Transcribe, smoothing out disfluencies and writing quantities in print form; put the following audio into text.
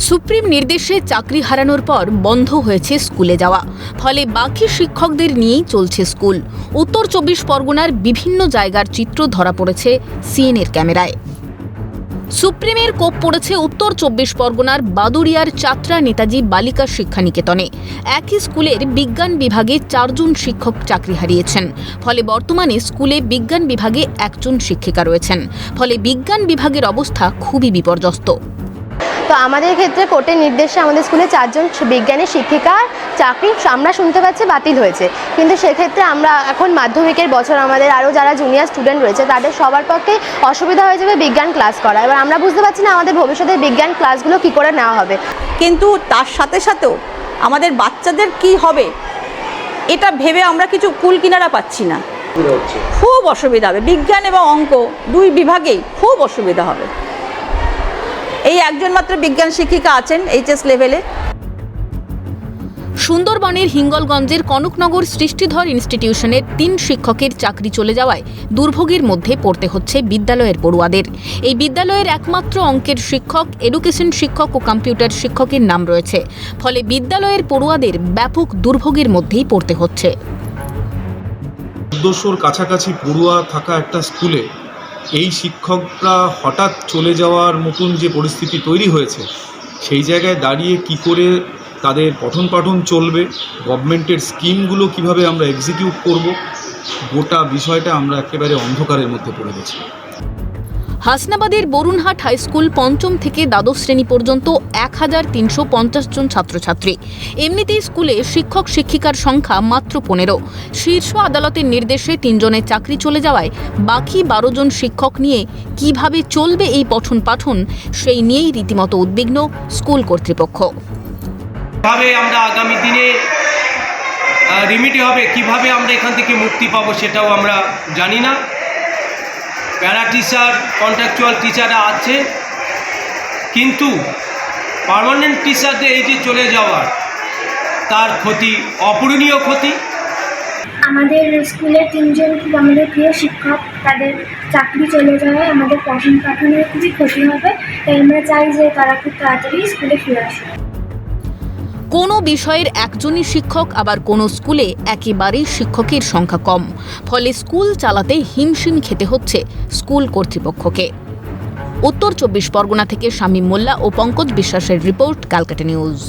Supreme নির্দেশে চাকরি হারানোর পর বন্ধ হয়েছে স্কুলে যাওয়া, ফলে বাকি শিক্ষকদের নিয়েই চলছে স্কুল। উত্তর 24 পরগনার বিভিন্ন জায়গার চিত্র ধরা পড়েছে সিএনএর ক্যামেরায়। সুপ্রিমের কোপ পড়েছে উত্তর 24 পরগনার বাদুড়িয়ার চাত্রা নেতাজি বালিকা শিক্ষানিকেতনে। একই স্কুলের বিজ্ঞান বিভাগে 4 জন শিক্ষক চাকরি হারিয়েছেন। ফলে বর্তমানে স্কুলে বিজ্ঞান বিভাগে 1 জন শিক্ষিকা রয়েছেন। ফলে বিজ্ঞান বিভাগের অবস্থা খুবই বিপর্যস্ত। তো আমাদের ক্ষেত্রে কোর্টের নির্দেশে আমাদের স্কুলে 4 জন বিজ্ঞানী শিক্ষিকার চাকরি আমরা শুনতে পাচ্ছি বাতিল হয়েছে। কিন্তু সেক্ষেত্রে আমরা এখন মাধ্যমিকের বছর, আমাদের আরও যারা জুনিয়র স্টুডেন্ট রয়েছে তাদের সবার পক্ষে অসুবিধা হয়ে যাবে বিজ্ঞান ক্লাস করা। এবার আমরা বুঝতে পারছি না আমাদের ভবিষ্যতের বিজ্ঞান ক্লাসগুলো কী করে নেওয়া হবে। কিন্তু তার সাথে সাথেও আমাদের বাচ্চাদের কি হবে এটা ভেবে আমরা কিছু কুল কিনারা পাচ্ছি না। খুব অসুবিধা হবে, বিজ্ঞান এবং অঙ্ক 2 বিভাগেই খুব অসুবিধা হবে। এই একজন মাত্র বিজ্ঞান শিক্ষিকা আছেন এইচএস লেভেলে। সুন্দরবনের হিঙ্গলগঞ্জের কনকনগর সৃষ্টিধর ইনস্টিটিউশনের 3 শিক্ষকের চাকরি চলে যাওয়ায় দুর্ভোগের মধ্যে পড়তে হচ্ছে বিদ্যালয়ের পড়ুয়াদের। এই বিদ্যালয়ের একমাত্র অঙ্কের শিক্ষক, এডুকেশন শিক্ষক ও কম্পিউটার শিক্ষকের নাম রয়েছে। ফলে বিদ্যালয়ের পড়ুয়াদের ব্যাপক দুর্ভোগের মধ্যেই পড়তে হচ্ছে। 1400-র কাছাকাছি পড়ুয়া থাকা একটা স্কুলে এই শিক্ষকরা হঠাৎ চলে যাওয়ার মতন যে পরিস্থিতি তৈরি হয়েছে, সেই জায়গায় দাঁড়িয়ে কি করে তাদের পঠন পাঠন চলবে, গভর্নমেন্টের স্কিমগুলো কিভাবে আমরা এক্সিকিউট করব, গোটা বিষয়টা আমরা একেবারে অন্ধকারের মধ্যে পড়ে গেছি। হাসনাবাদের বরুণহাট হাই স্কুল 5ম থেকে দ্বাদশ শ্রেণী পর্যন্ত 1350 জন ছাত্রছাত্রী। এমনিতেই স্কুলে শিক্ষক শিক্ষিকার সংখ্যা মাত্র 15। শীর্ষ আদালতের নির্দেশে 3 জনের চাকরি চলে যাওয়ায় বাকি 12 জন শিক্ষক নিয়ে কিভাবে চলবে এই পঠন পাঠন, সেই নিয়েই রীতিমতো উদ্বিগ্ন স্কুল কর্তৃপক্ষ। কিভাবে আমরা আগামী দিনে রিমিডি হবে, কিভাবে আমরা এখান থেকে মুক্তি পাবো সেটাও আমরা জানি না। প্যারা টিচার, কন্ট্রাকচুয়াল টিচাররা আছে, কিন্তু পার্মানেন্ট টিচারদের এই যে চলে যাওয়ার তার ক্ষতি অপূরণীয় ক্ষতি। আমাদের স্কুলের 3 জন খুব আমাদের প্রিয় শিক্ষক, তাদের চাকরি চলে যাওয়ায় আমাদের পঠন পাঠনের খুবই ক্ষতি হবে। তাই আমরা চাই যে তারা খুব তাড়াতাড়ি স্কুলে ফিরে আসে। কোনো বিষয়ের একজনই শিক্ষক, আবার কোনো স্কুলে একেবারেই শিক্ষকের সংখ্যা কম। ফলে স্কুল চালাতে হিমশিম খেতে হচ্ছে স্কুল কর্তৃপক্ষকে। উত্তর 24 পরগনা থেকে শামীম মোল্লা ও পঙ্কজ বিশ্বাসের রিপোর্ট, ক্যালকাটা নিউজ।